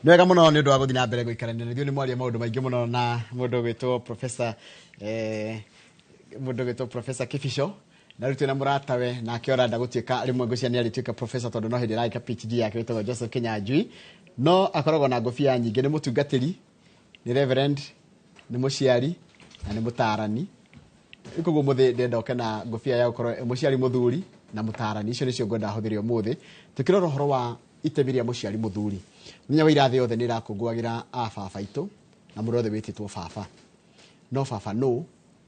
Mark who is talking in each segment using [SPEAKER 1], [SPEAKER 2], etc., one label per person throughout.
[SPEAKER 1] Nĩ wega mũno nĩ ũndũ wa gũthiĩ na mbere gũikarania na ithuĩ nĩ mwaria maũndũ maingĩ mũno na mũndũ gwĩtwo Professor Kibisho na rĩtwe na mũratawe na akĩoranda gũtuĩka rĩmwe ngũciania rĩtuĩka professor tondũ no hĩndĩ ĩragĩka PhD yake wĩtagwo Joseph Kinyanjui no akoragwo na ngũbia nyingĩ nĩ mũtungatĩri nĩ reverend nĩ mũciari na nĩ mũtaarani ikoguo mũthĩ ndendoke na ngũbia ya gũkorwo mũciari Muthuri na mũtaarani icio nĩcio ngwenda hũthĩre ũmũthĩ tũkĩrora ũhoro wa itemi rĩa mũciari Muthuri Menya wa irathi yothe nĩ irakũngũagĩra baba aitũ na mũndũ wothe wĩtĩtwo baba no baba no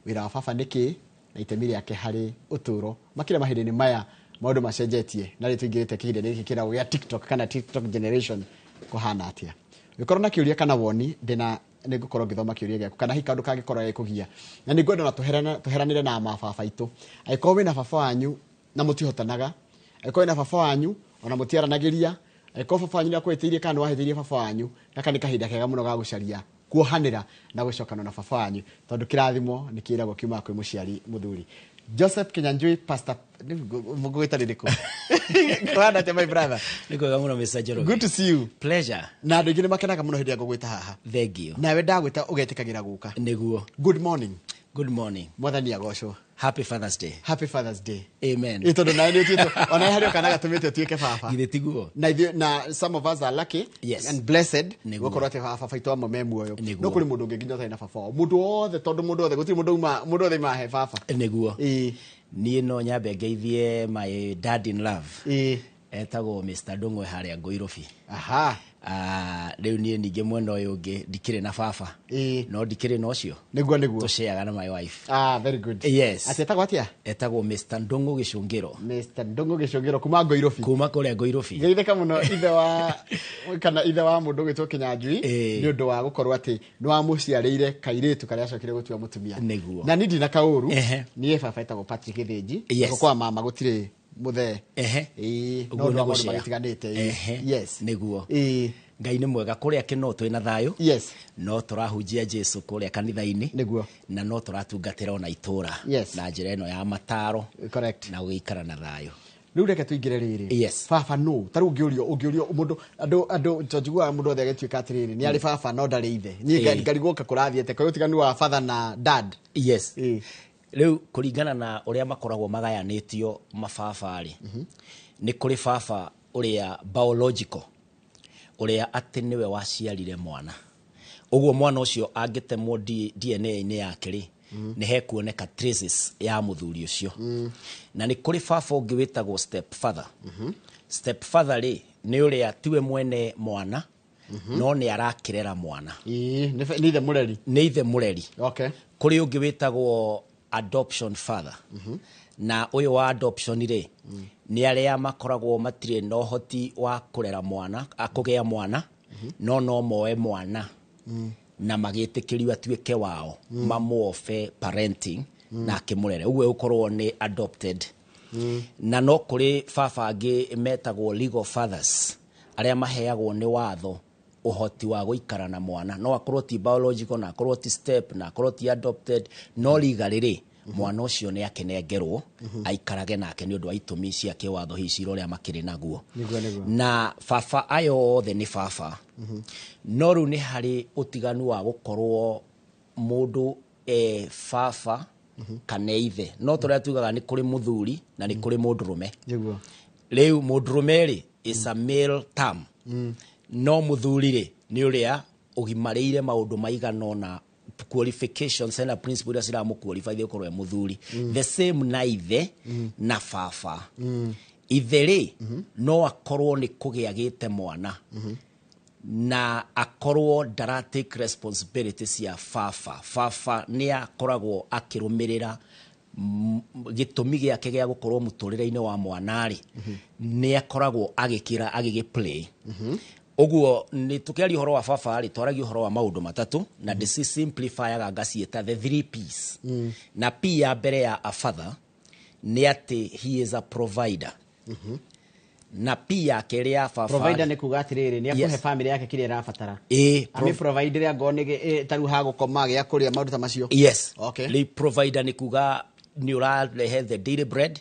[SPEAKER 1] wĩra wa baba nĩkĩ na itemi rĩake harĩ ũtũũro makĩria mahinda-inĩ maya maũndũ macenjetie na rĩtũ ingĩrĩte kĩhinda gĩkĩ kĩragwo gĩa TikTok kana TikTok generation kũhana atĩa gĩkorwo na kĩũria kana woni ndĩna nĩ ngũkorwo ngĩthoma kĩũria gĩaku kana hihi kaũndũ kangĩkorwo gĩkũgia na nĩ ngwenda na tũheranĩre na baba aitũ angĩkorwo wĩna baba wanyu na mũtihotanaga angĩkorwo wĩna baba wanyu ona mũtiaranagĩria angĩkorwo baba wanyu nĩakwĩtĩirie kana nĩwahĩtĩirie baba wanyu gaka nĩ kahinda kega mũno ga gũcaria kuohanĩra na gũcokana na baba wanyu tondũ kĩrathimo nĩ kĩragwo kiuma kwĩ mũciari Muthuri Joseph Kinyanjui pastor ngũgwĩta rĩrĩkũ kwana te my brother
[SPEAKER 2] nĩkwega mũno Mr. Njoroge
[SPEAKER 1] good to see you
[SPEAKER 2] pleasure
[SPEAKER 1] na andũ aingĩ nĩ makenaga mũno hĩndĩ ya ngũgwĩta haha
[SPEAKER 2] thank you
[SPEAKER 1] nawe ndagwĩta ũgetĩkagĩra gũka
[SPEAKER 2] nĩguo
[SPEAKER 1] good morning
[SPEAKER 2] mwathani
[SPEAKER 1] agocwo
[SPEAKER 2] happy father's day amen
[SPEAKER 1] ĩtondũ nawe nĩ ũtuĩtwo ona harĩ ũkana gatũmĩte ũtuĩke baba
[SPEAKER 2] githĩ tiguo
[SPEAKER 1] na some of us are lucky
[SPEAKER 2] yes.
[SPEAKER 1] and blessed gũkorwo atĩ baba baitũ amwe me muoyo no kũrĩ mũndũ ũngĩ nginya ũtarĩ na baba wao mũndũ wothe tondũ mũndũ wothe gũtirĩ mũndũ wothe mahe baba
[SPEAKER 2] nĩguo niĩ no nyambe ngeithie my dad in love etagwo Mr. Ndung'we harĩa Ngũirobi rĩu niĩ ningĩ mwena ũyũ ũngĩ ndikĩrĩ na baba no ndikĩrĩ na ũcio
[SPEAKER 1] nĩguo
[SPEAKER 2] tũceaga na my wife
[SPEAKER 1] very good
[SPEAKER 2] yes
[SPEAKER 1] etagwo atĩa
[SPEAKER 2] etagwo Mr. Ndung'u Gĩcũngĩro
[SPEAKER 1] kuma Ngũirobi
[SPEAKER 2] kuma kũrĩa Ngũirobi
[SPEAKER 1] ngeithĩka mũno ithe wa mũndũ gwĩtwo Kinyanjui nĩ ũndũ wa gũkorwo atĩ nĩ wamũciarĩire kairĩtu karĩa acokire gũtua mũtumia
[SPEAKER 2] nĩguo
[SPEAKER 1] na nĩ ndina kaũru niĩ baba etagwo Patrick Gĩthĩnji gũkwa mama gũtirĩ mũthee
[SPEAKER 2] ũguo nĩ gũcea
[SPEAKER 1] yes
[SPEAKER 2] nĩguo Ngai nĩ mwega kũrĩa kĩno twĩna thayũ no tũrahunjia Jesũ kũrĩa kanitha-inĩ
[SPEAKER 1] nĩguo
[SPEAKER 2] na no tũratungatĩra ona itũũra na njĩra ĩno ya mataro na gũikara na thayũ
[SPEAKER 1] rĩu reke tũingĩre rĩrĩ baba no tarĩu ũngĩũrio mũndũ andũ njiguaga mũndũ othe agĩtuĩka atĩrĩrĩ nĩ arĩ baba no ndarĩ ithe niĩ ngarigũka kũrathiĩte kwa ũtiganu wa father na dad
[SPEAKER 2] rĩu kũringana na ũrĩa makoragwo magayanĩtio mababa-rĩ nĩ kũrĩ baba ũrĩa biological ũrĩa atĩ nĩwe waciarire mwana ũguo mwana ũcio angĩtemwo DNA-inĩ yake-rĩ nĩ hekuoneka traces ya mũthuri ũcio na nĩ kũrĩ baba ũngĩ wĩtagwo step father-rĩ nĩ ũrĩa tiwe mwene mwana no nĩ arakĩrera mwana
[SPEAKER 1] nĩ ithe mũreri
[SPEAKER 2] kũrĩ ũngĩ wĩtagwo adoption father na ũyũ wa adoption rĩ nĩ arĩa makoragwo matirĩ na ũhoti wa kũrera mwana kũgĩa mwana no moe mwana na magĩtĩkĩrio atuĩke wao mamuofe parenting na akĩmũrere ũguo ũkorwo nĩ adopted na no kũrĩ baba angĩ metagwo legal fathers arĩa maheagwo nĩ watho ũhoti wa gũikara na mwana no akorwo ti biological na akorwo ti step na akorwo ti adopted no legally mwana ũcio nĩ akenengerwo aikarage nake nĩ ũndũ wa itũmi cia kĩwatho hici ũrĩa makĩrĩ naguo na baba ayo othe nĩ baba no rĩu nĩ harĩ ũtiganu wa gũkorwo mũndũ baba kana ithe no tũrĩa tugaga nĩ kũrĩ mũthuri na nĩ kũrĩ mũndũrũme rĩu mũndũrũme-rĩ is a male term no mũthuri-rĩ nĩ ũrĩa ũgimarĩire maũndũ maigana ũna qualifications and principles iria ciramũqualify gũkorwo e mũthuri the same na ithe na baba ithe-rĩ no akorwo nĩ kũgĩa gĩte mwana na akorwo ndaratake responsibility cia baba nĩ akoragwo akĩrũmĩrĩra gĩtũmi gĩake gĩa gũkorwo mũtũrĩre-inĩ wa mwana-rĩ nĩ akoragwo agĩplay Oguo ni tukiari horo wa baba ri twaragia horo wa maundu matatu na ndisi simplifyaga ngacieta the 3 P's na P ya mbere ya a father ni ati he is a provider na P ya keri ya baba
[SPEAKER 1] provider ni kuga atiriri ni akuhe family yake kile irabatara ami provider ya ngone taru ha gukoma gya kuria maundu ta macio
[SPEAKER 2] okay le provider ni kuga ni urarehe the daily bread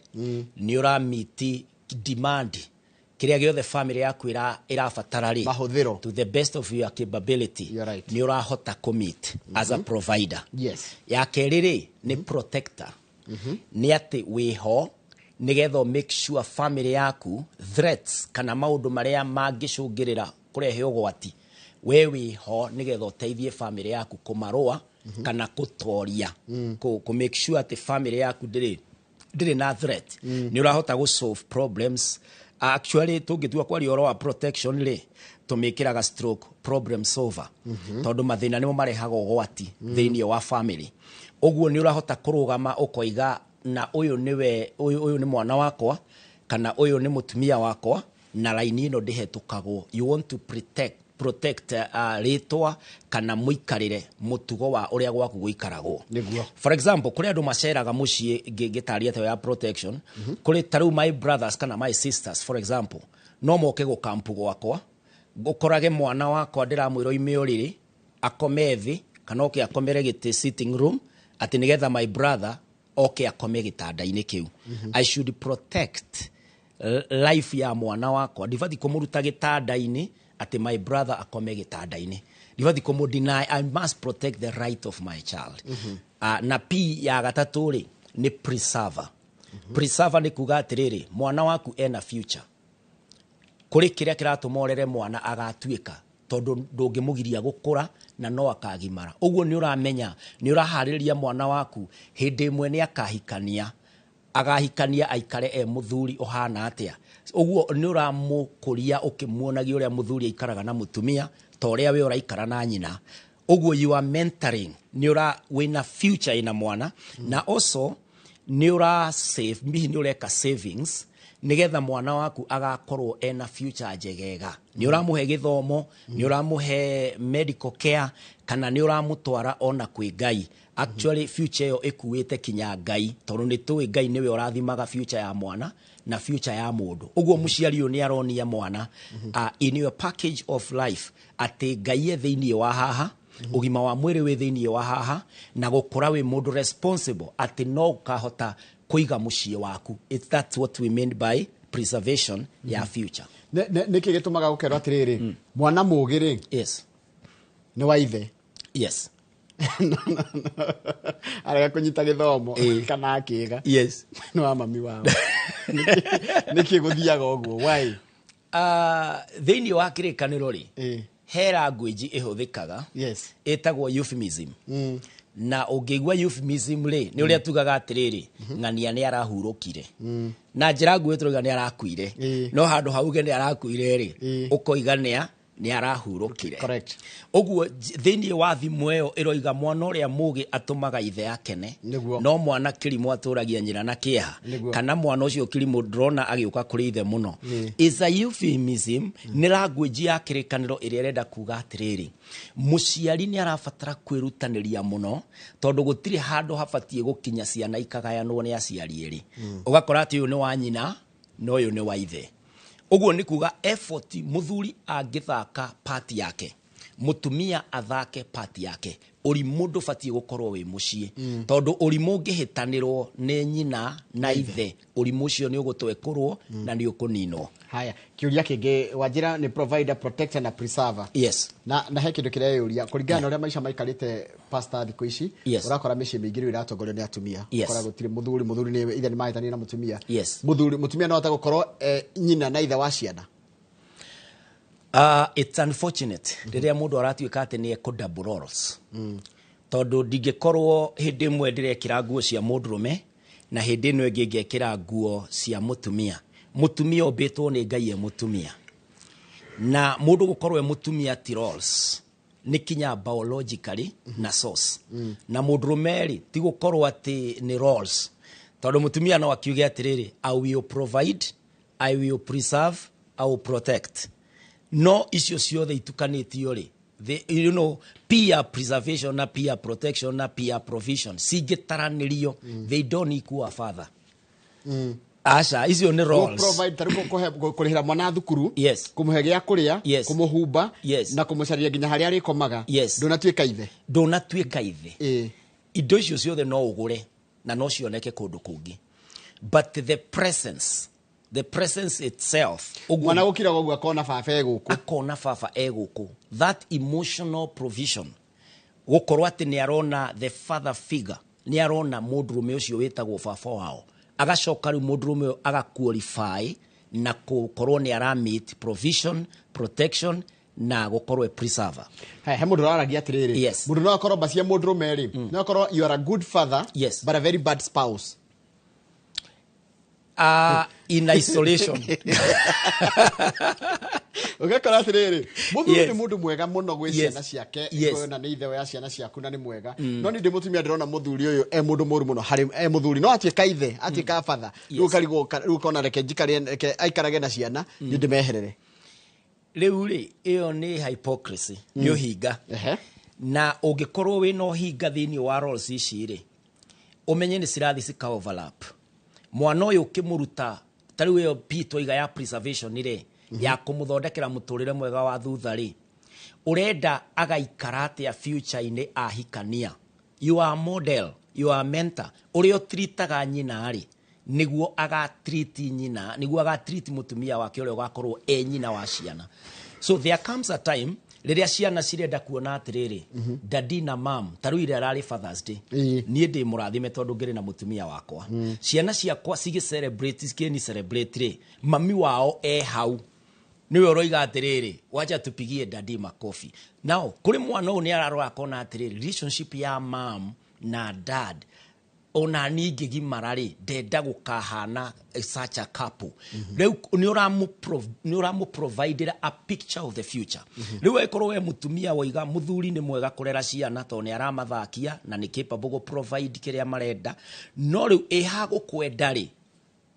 [SPEAKER 2] ni ura meet demand kiria giothe family yaku irabatara ri
[SPEAKER 1] Mahuthiro.
[SPEAKER 2] to the best of your capability
[SPEAKER 1] You're right.
[SPEAKER 2] ni urahota commit as a provider.
[SPEAKER 1] Yes.
[SPEAKER 2] Ya keriri ni protector. Ni ati wiho nigetho make sure family yaku threats kana maundu maria mangicungirira kurehe ugwati we wiho nigetho uteithie family yaku kumarua kana kutoria ku make sure ati family yaku ndiri na threat ni urahota go solve problems. Actually tungitua kwa rioro wa protection ri tumikiraga stroke problem solver tondu mathina nimo marehaga ugwati thiini wa family. Oguo ni urahota kurugama ukoiga na uyu ni mwana wakwa kana uyu ni mutumia wakwa na laini ino ndihetukagwo. You want to protect ritwa kana muikarire mutugo wa uria gwaku guikaragwo. For example kuri andu maceraga mucii ngitaria te ya protection kuri taru my brothers kana my sisters for example no moke go kampu gwakwa gukorage mwana wakwa ndiramwiro ime uriri akome thi kana oke akomere gite sitting room ati nigetha my brother oke akome gitanda-ini kiu. I should protect life ya mwana wakwa. Ndibati kumuruta gitanda-ini ati my brother akome gitanda-ini. Ndibati kumu deny. I must protect the right of my child. Na pi ya gatatu ri ni preserver. Preserver ni kuga atiriri mwana waku ena future. Kuri kiria kiratumorere mwana agatuika tondu ndungimugiria gukura na no akagimara. Uguo ni uramenya ni urahariria mwana waku hindi imwe ni akahikania aikare muthuri ohana atia. Uguo ni uramukuria ukimuonagia uria muthuri aikaraga na mutumia toria we uraikara na nyina. Uguo you are mentoring ni ura wina future ina mwana na also ni ura save ni ureka savings nigetha mwana waku agakorwo ena future njegega. Ni uramuhe githomo, ni uramuhe medical care kana ni uramutwara ona kwi Ngai. Actually future yo ekuwete kinya Ngai tondu ni tuwi Ngai niwe urathimaga future ya mwana na future ya mundu. Uguo muciari uyu ni aronia mwana in your package of life ati Ngai thiini wa haha ugima wa mwiri we thiini wa haha na gukura we mundu responsible ati no kahota kuiga muciĩ waku. That's what we mean by preservation ya future.
[SPEAKER 1] Niki gitumaga gukerwo atiriri mwana mugiri
[SPEAKER 2] yes
[SPEAKER 1] ni wa ithe
[SPEAKER 2] yes
[SPEAKER 1] arega kunyita githomo kana akiga
[SPEAKER 2] yes
[SPEAKER 1] ni wa mami wao niki guthiaga uguo why
[SPEAKER 2] thiini wa kirikaniro ri he language ihuthikaga
[SPEAKER 1] yes
[SPEAKER 2] etagwo euphemism na ungigwa euphemism ri ni uria tugaga atiriri ng'ania ni arahurukire na njira nguĩ turuga ni arakuire no handu hauge ni arakuire ri ukoigania ni arahurukire.
[SPEAKER 1] Correct.
[SPEAKER 2] Oguo thiini wa thimu eyo iroiga mwana uria mugi atumaga ithe akene no mwana kirimu aturagia nyina na kieha kana mwana ucio kirimu drona agiuka kuri ithe muno is a euphemism. Ni language ya kirikaniro iria irenda kuga atiriri muciari ni arabatara kwirutaniria muno tondu gutiri handu habatie gukinya ciana ikagayanwo ni aciari eri ugakora ati uyu ni wa nyina no uyu ni wa ithe. Uguo ni kuga effort muthuri angithaka part yake mutumia athake part yake uri mundu batie gukorwo wi mucie tondu uri mungihitanirwo ni nyina na ithe uri mucio ni ugutwekurwo na ni ukuninwo.
[SPEAKER 1] Haya kiuria kingi wajira ni provider protector na preserver.
[SPEAKER 2] Yes
[SPEAKER 1] na he kindu kiria yuria kuringana uria maisha maikarite pastor thiko ici urakora mici mingi iratongorio ni atumia ukora gutire muthuri ni ithe ni mahitani na mutumia mutumia no atagukorwo nyina na ithe wa ciana.
[SPEAKER 2] It's unfortunate riria mundu aratuika ati ni eco double roles tondu ndingikorwo hindi imwe ndirekira nguo cia mundurume na hindi ino ingi ngekira nguo cia mutumia. Mutumia obetwo ni Ngai mutumia na mundu gukorwo mutumia ti roles ni kinya biologically na source na mundurume ri ti gukorwo ati ni roles tondu mutumia no akiuge atiriri I will provide, I will preserve, I will protect. No icio ciothe itukanitio ri peer preservation na peer protection na peer provision singitaranirio they don't equal a father. Asha icio ni roles
[SPEAKER 1] provide taruko kurihira mwana thukuru kumuhe gya kuria kumuhumba na kumucaria nginya haria ari komaga ndunatuika ithe
[SPEAKER 2] indo icio ciothe no ugure na no cioneke kundu kungi but the presence the presence itself
[SPEAKER 1] mwana gukira gogwa kona baba eguku
[SPEAKER 2] akona baba eguku, that emotional provision gukorwo ati ni arona the father figure, ni arona mundurume ucio wetagwo baba wao, agacoka riu mundurume ucio agaqualify na gukorwo ni aramit provision, protection na gukorwo e preserver.
[SPEAKER 1] He mundu araragia atiriri,
[SPEAKER 2] yes.
[SPEAKER 1] Mundu no akorwo bacia mundurume ri no akorwo you are a good father,
[SPEAKER 2] yes,
[SPEAKER 1] but a very bad spouse.
[SPEAKER 2] In isolation.
[SPEAKER 1] Ugakora atiriri muthuri
[SPEAKER 2] Yes.
[SPEAKER 1] ni mundu mwega muno gwi
[SPEAKER 2] Yes.
[SPEAKER 1] ciana ciake,
[SPEAKER 2] Yes.
[SPEAKER 1] na ni ithe ya ciana ciaku na ni mwega, no ni ndi mutumia ndirona muthuri uyu mundu muru muno hari muthuri no atuika ithe atuika father, riu kona reke njikare aikarage na ciana ni ndimeherere.
[SPEAKER 2] Riu ri iyo ni hypocrisy, ni uhinga. Na ungikorwo wina uhinga thiini wa roles ici ri umenye ni cirathi cika overlap. Mwana uyu kimuruta tari yo pito iga ya preservation ri ya kumuthondekera muturire mwega wa thutha ri urenda agaikara atia future ine ahikania. You are model, you are mentor. Urio tritaga nyina ri niguo agatreat nyina, niguo agatreat mutumia wake uria ugakorwo nyina wa ciana. So there comes a time riria ciana cirenda kuona atiriri daddy na mom taru ire arari Father's Day nie ndi murathime tondu ngiri na mutumia wakwa ciana ciakwa cigi celebrate skeni celebrate ri mami wao hau niwe uroiga atiriri wacha tupigie daddy makofi. Now kuri mwana uyu ni ararora kona atiriri relationship ya mom na dad ona ningi gimarari ndenda gukahana such a couple. Riu ni uramu provide a picture of the future. Riu ekorwo we mutumia woiga muthuri ni mwega kurera ciana to ni aramathakia na ni capable go provide kiria marenda, no riu ehago kwenda ri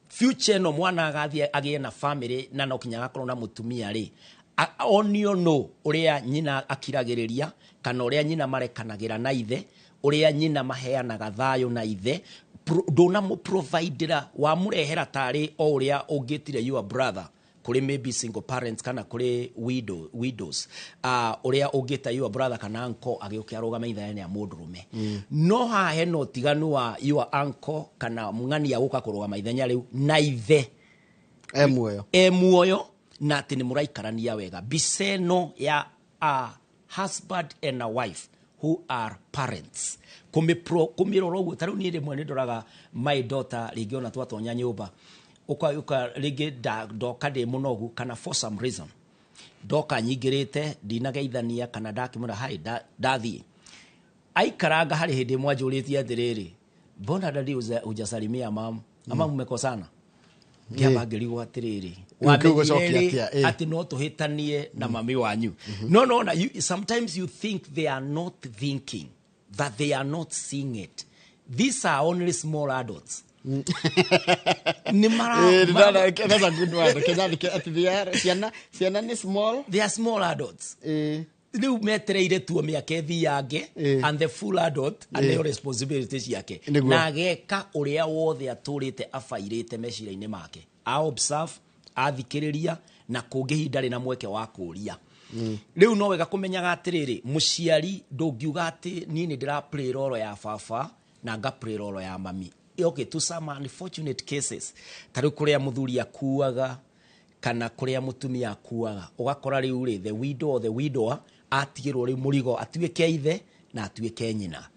[SPEAKER 2] future no mwana agathie agie na family na no kinyaga korwo na mutumia ri onio no uria nyina akiragiriria kana uria nyina marekanagira na ithe, uria nyina maheanaga thayo na ithe, ndona mu provider wa murehera tari o uria ungitire your brother kuri maybe single parents kana kuri widows uria ungita your brother kana uncle agiukia rugama ithe ya mundurume. No hahe no tiganu wa your uncle kana mung'ani aguka kurugama ithenya riu na ithe muoyo na ati ni muraikarania wega. Biseno ya a husband and a wife who are parents kumiroro uguo taru ni rimwe ni ndoraga my daughter rigiona twatonya nyumba uka rigi doka de munogu kana for some reason doka nyingirite ndinageithania kana ndakimura hai ndathi aikaranga hari hindi mwanjuritie atiriri bona dadi ujasalimia mama ama mmekosana kiamba ngirigo atiriri ati no tuhitanie na mami wanyu. No sometimes you think they are not thinking, that they are not seeing it. These are only small adults.
[SPEAKER 1] That's a good word. Siana ni small.
[SPEAKER 2] They are small adults. Riu metereire tuo miaka ethiange and the full adult and their responsibilities yake na geka uria wothe aturite afairite mecira-ini make a observe athikiriria na kungihinda na mweke wa kuria. Riu no wega kumenyaga atiriri muciari ndungiuga ati ni ndira play role ya baba na nga play role ya mami. Okay, to some unfortunate cases tari kuria muthuri akuaga kana kuria mutumia akuaga ugakora riu ri the widow or the widower atigirwo ri murigo atuike ithe na atuike nyina.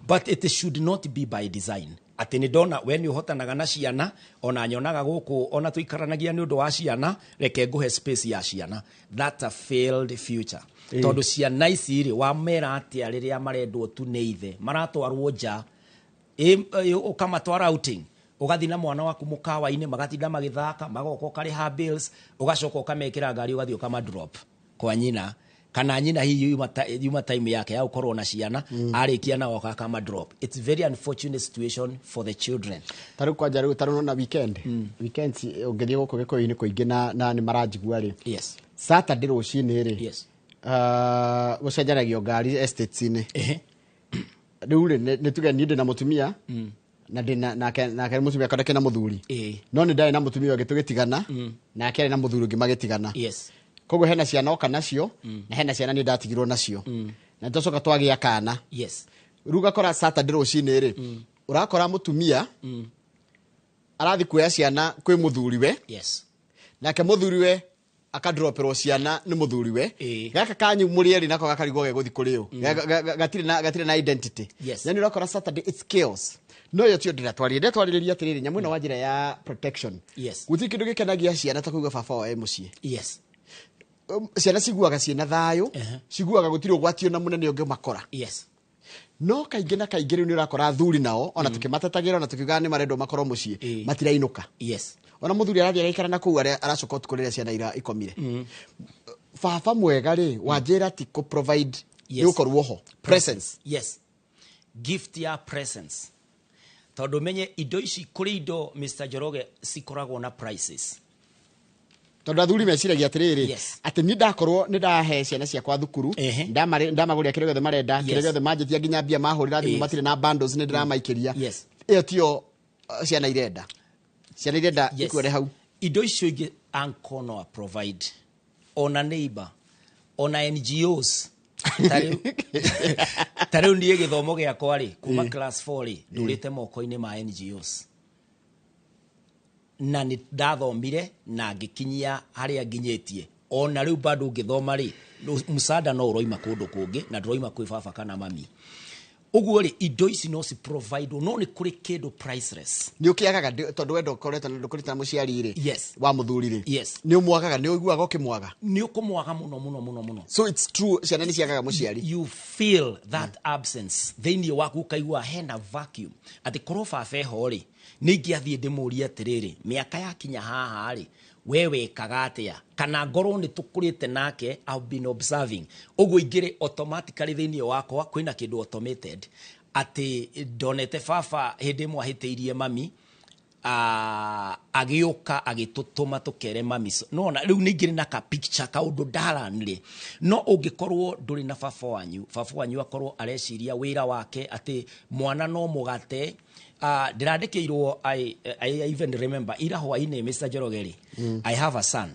[SPEAKER 2] But it should not be by design. Ati ni dona when you hotanaga na ciana ona nyonaga guku ona tuikaranagia ni undu wa ciana reke nguhe space ya ciana. That's a failed future. Tondu ciana ici ri wa mera atia riria marendwo tu ni ithe maratwarwo nja ukamatwara outing ugathi na mwana waku mukawa-ini magatinda magithaka magoka ukariha bills ugacoka ukamekira ngari ugathi ukama drop kwa nyina kana nyina hii yuma time yake ya ukorwo na ciana arikia na oka kama drop. It's very unfortunate situation for the children.
[SPEAKER 1] Taru kwa jaru taru na weekend ungethie guko giko-ini kuingi na ni marajigua ri
[SPEAKER 2] yes
[SPEAKER 1] Saturday rucini ri
[SPEAKER 2] yes
[SPEAKER 1] gucenjanagio ngari estates-ini riu ri ni tuge ni ndi na mutumia na ndina na mutumia kadake na muthuri no ni ndai na mutumia wange tugitigana na kere na muthuri ungi magitigana.
[SPEAKER 2] Yes
[SPEAKER 1] koguo hena ciana oka nacio na hena ciana ni ndatigirwo nacio na tucoka twagia kana.
[SPEAKER 2] Yes
[SPEAKER 1] Ruga kora Saturday rucini ri urakora mutumia arathi kuoya ciana kwĩ mũthuriwe
[SPEAKER 2] yes
[SPEAKER 1] nake mũthuriwe akadroperwo ciana nĩ mũthuriwe gaka kanyu mũrĩ eri nako gakarigwo gegũthi kũrĩ ũ gatirĩ na identity yani ũrakora Saturday it's chaos no yo tio ndiratwarĩrĩria atĩrĩrĩ nyamũ ĩno wa njĩra ya protection gũtirĩ kĩndũ gĩkenagia ciana ta kũigua baba wao e mũciĩ ciana ciguaga ciĩna thayũ ciguaga gũtirĩ ũgwatio na mũnene ũngĩ makora no kaingĩ na kaingĩ rĩu nĩ ũrakora athuri nao ona tũkĩmatetagĩra ona tũkiugaga nĩ marendwo makorwo mũciĩ matirainũka ona mũthuri arathi araikara na kũu aracoka ũtukũ rĩrĩa ciana ira ikomire baba mwega rĩ wanjĩra ti kũ provide nĩ ũkorwo ho presence
[SPEAKER 2] gift ya presence tondũ menye indo ici kũrĩ indo Mr. Njoroge cikoragwo na prices
[SPEAKER 1] tondũ athuri meciragia atĩrĩrĩ atĩ ni ndakorwo nĩ ndahe ciana ciakwa thukuru ndamagũria kĩrĩa gĩothe marenda kĩrĩa gĩothe manjĩtia nginya mbia mahũrĩra thimũ matirĩ na bundles nĩ ndĩramaikĩria ĩyo tio ciana irenda ikuore hau
[SPEAKER 2] indo icio ingĩ uncle no provide ona neighbor ona NGOs tarĩu niĩ gĩthomo gĩakwa rĩ kuma class 4 rĩ ndũrĩte moko-inĩ ma NGOs na nĩ ndathomire na ngĩkinyia harĩa nginyĩtie ona rĩu bado ngĩthoma rĩ mũsaada no ũroima kũndũ kũngĩ na ndũroima kwĩ baba kana mami ũguo rĩ indo ici no ci provide no nĩ kũrĩ kĩndũ priceless
[SPEAKER 1] nĩ ũkĩagaga tondũ wendo ũkoretwo na ndũkũrĩta mũciari rĩ wa mũthuri rĩ nĩ ũmwagaga nĩ ũiguaga ũkĩmwaga
[SPEAKER 2] nĩ ũkũmwaga mũno
[SPEAKER 1] so it's true ciana nĩ ciagaga mũciari
[SPEAKER 2] you feel that absence thĩinĩ waku ukaigua hena vacuum atĩ korwo baba eho rĩ nĩ ingĩathiĩ ndĩmũrie atĩrĩrĩ mĩaka yakinya haha rĩ we wekaga atĩa kana ngorwo nĩ tũkũrĩte nake I've been observing ũguo ingĩrĩ automatically thĩinĩ wakwa kwĩna kĩndũ automated atĩ ndonete baba hĩndĩ ĩmwe ahĩtĩirie mami agĩũka agĩtũtũma tũkere mami no na rĩu nĩ ingĩrĩ na ka picture kaũndũ ndaranire no ũngĩkorwo ndũrĩ na baba wanyu akorwo areciria wĩra wake atĩ mwana no mũgate ndĩrandĩkĩirwo I even remember ira hwainĩ Mr. Njoroge I have a son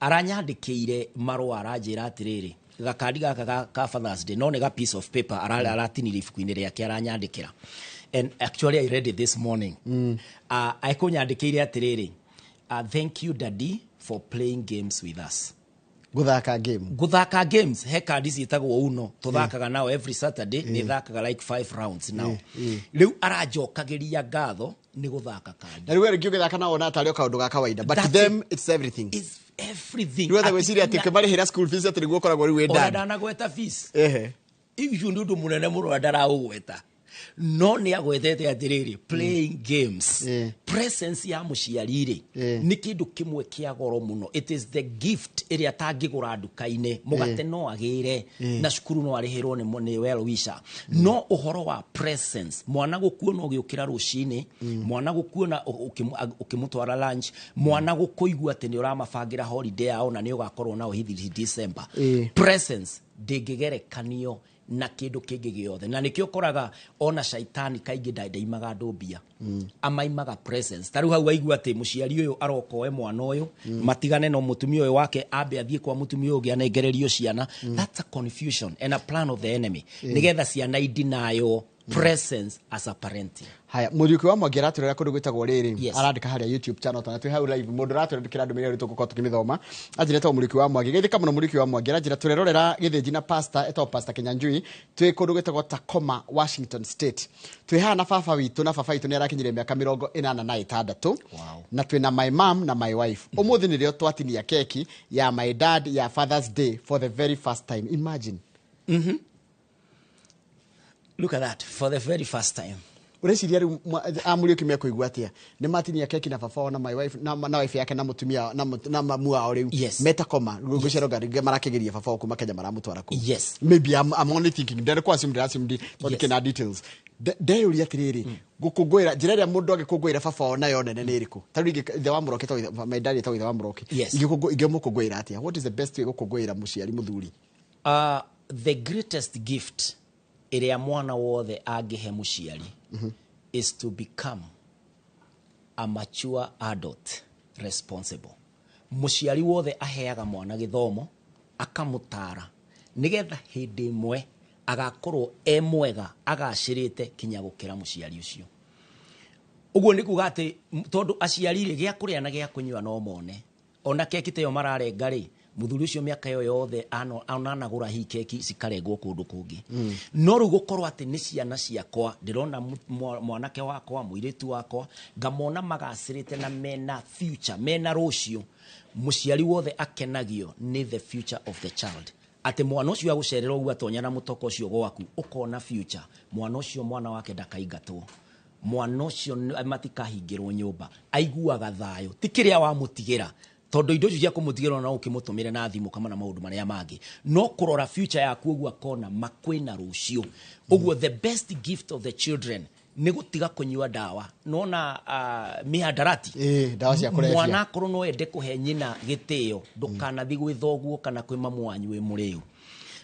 [SPEAKER 2] aranyandĩkĩire marũa aranjĩra atĩrĩrĩ gakandi gaka ka Father's Day no nĩ ga piece of paper aratinire ibuku-inĩ rĩake aranyandĩkĩra and actually I read it this morning aikũnyandĩkĩire atĩrĩrĩ thank you daddy for playing games with us guthaka games he kandi ciĩtagwo uno tũthakaga nao every Saturday nĩ thakaga like 5 rounds now rĩu aranjokagĩria ngatho nĩ gũthaka kandi
[SPEAKER 1] na rĩu rĩngĩ ũgĩthaka nao na tarĩ kaũndũ ga kawaida but to them it's everything rĩu tha gwĩciria atĩ ũkĩmarĩhĩra school fees atĩ nĩguo ũkoragwo rĩu wĩndani
[SPEAKER 2] ndanagweta fees icio nĩ ũndũ mũnene mũno ndaraũgweta no nĩ agwetete atĩrĩrĩ playing games presence ya mũciari rĩ nĩ kĩndũ kĩmwe kĩa goro mũno it is the gift ĩrĩa tangĩgũra nduka-inĩ mũgate no agĩre na cukuru no arĩhĩrwo nĩ well wisher no ũhoro wa presence mwana gũkuona ũgĩũkĩra rũcinĩ mwana gũkuona ũkĩmũtwara lunch mwana gũkũigua atĩ nĩ ũramabangĩra holiday yao na nĩ ũgakorwo nao hithi December presence ndĩngĩgerekanio na kĩndũ kĩngĩ gĩothe na nĩkĩo ũkoraga ona shaitani kaingĩ ndaimaga ndũmbia amaimaga presence tarĩu hau aigua atĩ mũciari ũyũ arokoe mwana ũyũ matigane na mũtumia ũyũ wake ambe athiĩ kwa mũtumia ũyũ ũngĩ anengererio ciana that's a confusion and a plan of the enemy nĩgetha ciana idinayo presence as a parenting
[SPEAKER 1] haya mũriũki wa Mwangi aratũrera kũndũ gwĩtagwo rĩrĩ arandĩka harĩa YouTube channel tana twĩ hau live mũndũ aratũrera ndũmĩrĩri tũgũkorwo tũkĩmĩthoma anjĩrĩtwo mũriũki wa Mwangi gĩthĩka mũno mũriũki wa Mwangi aranjĩra tũrerorera gĩthĩnji na pastor etagwo pastor Kinyanjui twĩ kũndũ gwĩtagwo Tacoma Washington State twĩ haha na baba witũ na baba witũ nĩ arakinyire mĩaka 86 na twĩ na my mom na my wife ũmũthĩ nĩrĩo twatinia keki ya my dad ya Father's Day for the very first time imagine
[SPEAKER 2] look at that for the very first time
[SPEAKER 1] ureciria rĩu amũriũki mekũigua atĩa nĩ matinia keki na baba na my wife na wife yake na mũtumia na mamu wao rĩu metakoma rũgũcero ngari marakĩgeria baba kuma Kenya maramũtwara kũ maybe I'm only thinking ndere kwa simdi tondũ kina details ndeyũria atĩrĩrĩ gũkũngũĩra njĩra ĩrĩa mũndũ agĩkũngũĩra baba nayo nene nĩ ĩrĩkũ tarĩu ithe wa mũroke to my dad etagwo ithe wa mũroke ingĩmũkũngũĩra atĩa what is the best way gũkũngũĩra mũciari mũthuri
[SPEAKER 2] the greatest gift ĩrĩa mwana wothe angĩhe mũciari is to become a mature adult responsible mũciari wothe aheaga mwana gĩthomo akamũtara nĩgetha hĩndĩ ĩmwe agakorwo mwega agacĩrĩte kinya gũkĩra mũciari ũcio uguo ni kuga ati tondu aciari ri gia kuria na gia kunyua no mone ona keki teyo mararenga ri muthuri ucio miaka yo yothe anagura hi keki cikarengwo kundu kungi no ru gukorwo ati ni ciana ciakwa ndirona mwanake wakwa muiritu wakwa ngamona magacirite na mena future mena rucio muciari wothe akenagio ni the future of the child ati mwana ucio agucerera ugu atonya na mutoko ucio gwaku ukona future mwana ucio mwana wake ndakaingatwo mwana ucio matikahingirwo nyumba aiguaga thayo tikiria wa mutigira tondu indo icio cia kumutigira na ukimutumire na thimu kama na maundu maria mangi no kurora future yaku ugu akona makwina rucio uguo the best gift of the children ni gutiga kunyua dawa nona mihadarati
[SPEAKER 1] dawa cia kulevya
[SPEAKER 2] mwana akoro no ende kuhe nyina gitio ndukanathi gwithoguo kana kwi mamu wanyu wi muriu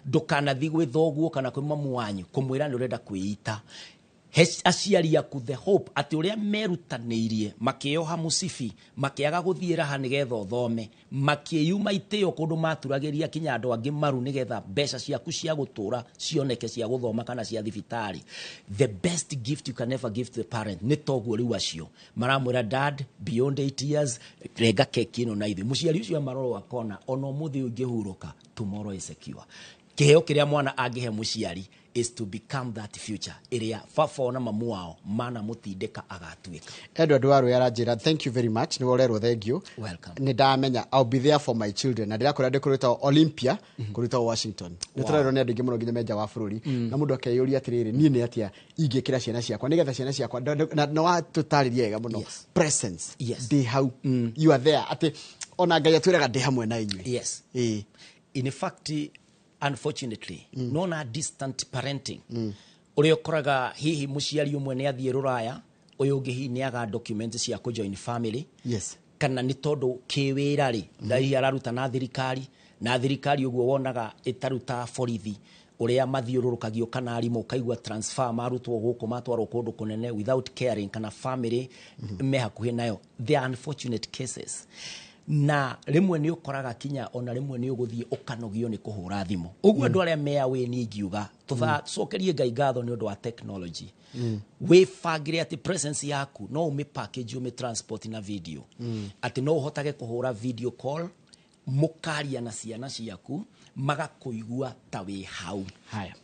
[SPEAKER 2] ndukanathi gwithoguo kana kwi mamu wanyu kumwira ni urenda kwiita aciari yaku the hope ati uria merutaniirie makioha musibi makiaga guthiira ha nigetha uthome makiyuma iteo kundu maturagiria kinya andu angi maru nigetha mbeca ciaku cia gutura cioneke cia guthoma kana cia thibitari the best gift you can ever give to the parent ni toguo riu acio maramwira dad beyond 8 years rega keki ino na ithu muciari ucio maroro akona ono muthi ungihuruka tomorrow is secure kiheo kiria mwana angihe muciari is to become that future iria baba na mamu wao mana mutindeka agatuika
[SPEAKER 1] Edward Waru yaranjira thank you very much ni worerwo thank you
[SPEAKER 2] welcome
[SPEAKER 1] ni ndamenya I'll be there for my children na ndirakora ndikuruta Olympia kuruta Washington niturero ni andingi muno nginya menja wa bururi na mundu akeyuria atiriri ni ni atia ingikira ciana ciakwa nigetha ciana ciakwa na wa tutaririe ega muno presence they how you are there ati ona ngai atwiraga ndi hamwe na inywe
[SPEAKER 2] yes in fact unfortunately nona distant parenting uri okoraga hihi muciari umwe ni athie ruraya uyu ungi hi ni aga documents cia ku join family kana ni tondu kiwira ri ndai araruta na thirikari uguo wonaga itaruta borithi uria mathiururukagio kana arimu kaigwa transfer marutwo guku matwarwo kundu kunene without caring kana family me hakuhi nayo the unfortunate cases na rimwe ni ukoraga kinya ona rimwe ni uguthie ukanogio ni kuhura thimu uguo andu aria mea we ni ngiuga tuthacokerie ngai ngatho ni undu wa technology we fagire ati presence yaku no ume package ume transport na video ati no uhotage kuhura video call mukaria na ciana ciaku magakuigua ta we hau
[SPEAKER 1] haya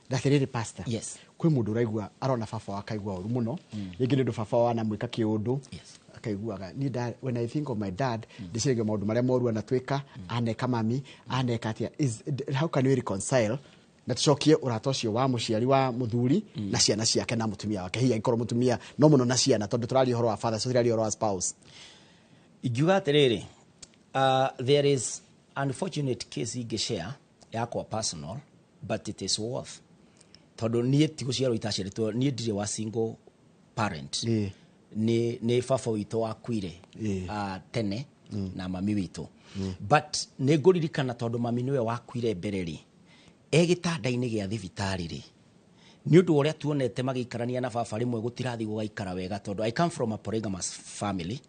[SPEAKER 1] ndathiriri pastor
[SPEAKER 2] yes
[SPEAKER 1] kwi mundu uraigua arona baba wakaigua uru muno ringi ni baba wana mwika kiundu akaiguaga ni dad when I think of my dad ndicirege maundu maria moru anatwika aneka mami aneka atia how can we reconcile na tucokie urata ucio wa muciari wa muthuri na ciana ciake na mutumia wake hiya ikoro mutumia no muno na ciana tondu turari horo wa father so turari horo wa spouse
[SPEAKER 2] igiuga atiriri there is unfortunate case igeshare yakwa personal but it is worth tondu nie tiguciarwo itaciaritwo nie ndire wa single parent ni baba witũ wakuire tene na mami witũ but nĩ ngũririkana tondũ mami nĩwe wakuire mbere ri egitanda-inĩ gĩa thibitarĩ ri nĩ ũndũ ũrĩa tuonete magĩikarania na baba rĩmwe gũtirathi gũgaikara wega tondũ I come from a polygamous family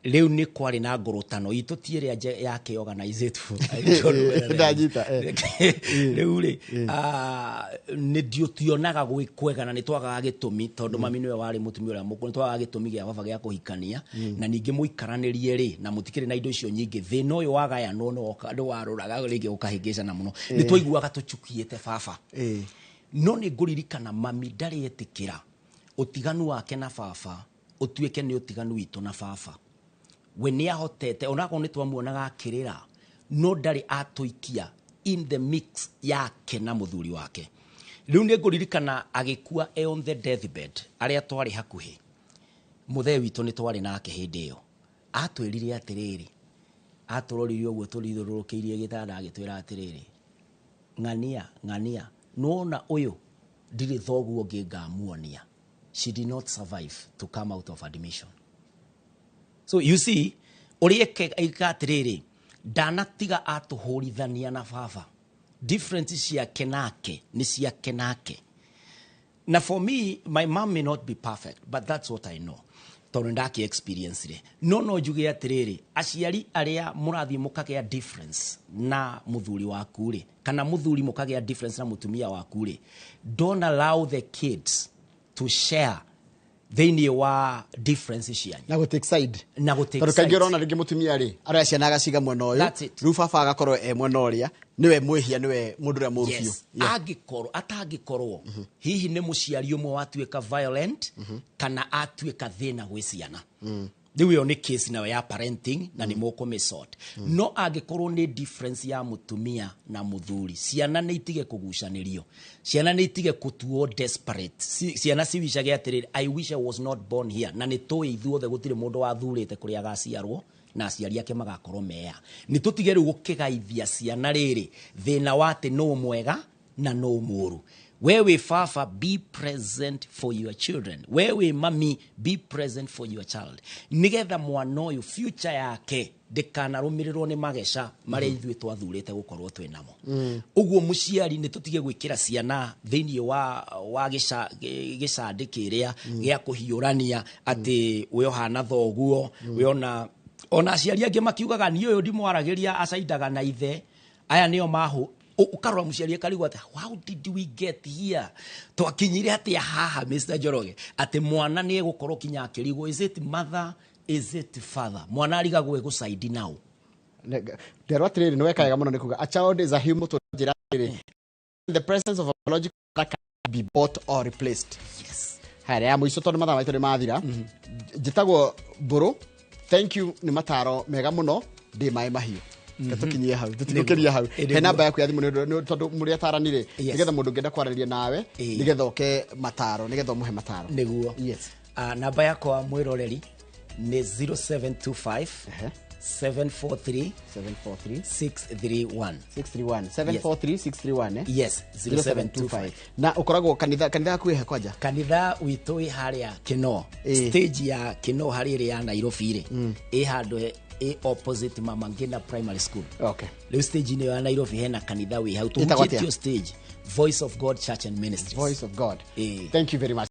[SPEAKER 2] riu ni kwari na ngurutano itu tiere yake organize tu
[SPEAKER 1] ndanyita
[SPEAKER 2] riu ri ni diotionaga gwikwega na ni twagaga gitumi tondu mami niwe wari mutumi uria muku ni twagaga gitumi gia baba gia kuhikania na ningi muikaranirie ri na mutikire na indo icio nyingi thina uyu wagaya no ndu waruraga ringi ukahingica na muno ni twaiguaga tuchukiete baba no ni nguririkana mami ndari etikira utiganu wake na baba utuike ni utiganu witu na baba we ni ahotete onako ni twamuonaga akirira no ndari atuikia in the mix yake na muthuri wake riu ni nguririkana agikua on the deathbed aria twari hakuhi muthe witu ni twari nake hindi iyo atwirire atiriri aturoririo uguo turithurukirie gitanda agitwira atiriri ng'ania nona uyu ndiri thoguo ngingamuonia she did not survive to come out of admission. So you see, orieke ikatiriri danatiga atuhurithania na baba. Difference cia kenake ni cia kenake. Now for me, my mom may not be perfect, but that's what I know. Torundaki experience re. No juge atiriri aciari aria murathi mukagea difference na muthuri waku ri kana muthuri mukagea difference na mutumia waku ri. Don't allow the kids to share thĩinĩ wa difference cianyu
[SPEAKER 1] na go take side
[SPEAKER 2] na go take
[SPEAKER 1] tondũ
[SPEAKER 2] side
[SPEAKER 1] kaingĩ ũrona rĩngĩ mũtumia rĩ arĩa ciana agaciga mwena ũyũ
[SPEAKER 2] That's it.
[SPEAKER 1] rĩu baba agakorwo mwena ũrĩa nĩwe mwĩhia nĩwe mũndũ ũrĩa mũru biũ
[SPEAKER 2] yes atangĩkorwo hihi nĩ mũciari ũmwe watuĩka violent kana atuĩka thĩna gwĩ ciana rĩu ĩyo nĩ case nayo ya parenting na nĩ mũkũmĩsort no angĩkorwo nĩ difference ya mũtumia na mũthuri ciana nĩ itige kũgucanĩrio ciana nĩ itige gũtuo desperate ciana ciwicage atĩrĩrĩ I wish I was not born here na nĩ tũĩ ithuothe gũtirĩ mũndũ wathurĩte kũrĩa agaciarwo na aciari ake magakorwo mea nĩ tũtige rĩu gũkĩgaithia ciana rĩrĩ thĩna wa atĩ no mwega na no mũru wewe fafa be present for your children wewe mami be present for your child nigetha mwana ũyũ future yake ndĩkanarũmĩrĩrwo nĩ mageca marĩa ithuĩ twathurĩte gũkorwo twĩ namo ũguo mũciari nĩ tũtige gwĩkĩra ciana thĩinĩ wa gĩcandĩ kĩrĩa gĩa kũhiũrania atĩ we ũhana thoguo we ona aciari angĩ makiugaga niĩ ũyũ ndimwaragĩria acaindaga na ithe aya nĩo mahũ ukarora mũciari akarigwo ati how did we get here twakinyire atia haha Mr. Njoroge ati mwana nĩ egũkorwo kinya akĩrigwo is it mother is it father mwana arigagwo egũcaidi now
[SPEAKER 1] nderwo atĩrĩrĩ nĩ wekaga mũno nĩ kuga a child is a human to njĩra atĩrĩrĩ the presence of a biological father can be bought or replaced
[SPEAKER 2] yes
[SPEAKER 1] haya ya mũico tondũ mathaa maitũ nĩ mathira njĩtagwo Mbũrũ thank you nĩ mataro mega mũno ndĩ maĩ mahiũ tukinyie hau tutikokeria hau he namba yaku ya thimu nĩ tondũ mũrĩa taranire nigetha mũndũ ũngĩenda kwarĩria nawe nigetha oke mataro nigetha mũhe mataro
[SPEAKER 2] nĩguo
[SPEAKER 1] yes
[SPEAKER 2] namba yakwa mwĩroreri nĩ 0725 743 631
[SPEAKER 1] 743
[SPEAKER 2] yes 0725
[SPEAKER 1] na ukoragwo kanitha yaku he kwanja
[SPEAKER 2] kanitha witũ harĩa Kinoo stage ya Kinoo harĩa ĩrĩ ya Nairobi rĩ handũ opposite Mama Ngina Primary School
[SPEAKER 1] okay
[SPEAKER 2] rĩu stage inĩ ya Nairobi hena kanitha wĩ hau tũmũkĩtio stage Voice of God Church and Ministries
[SPEAKER 1] Voice of God thank you very much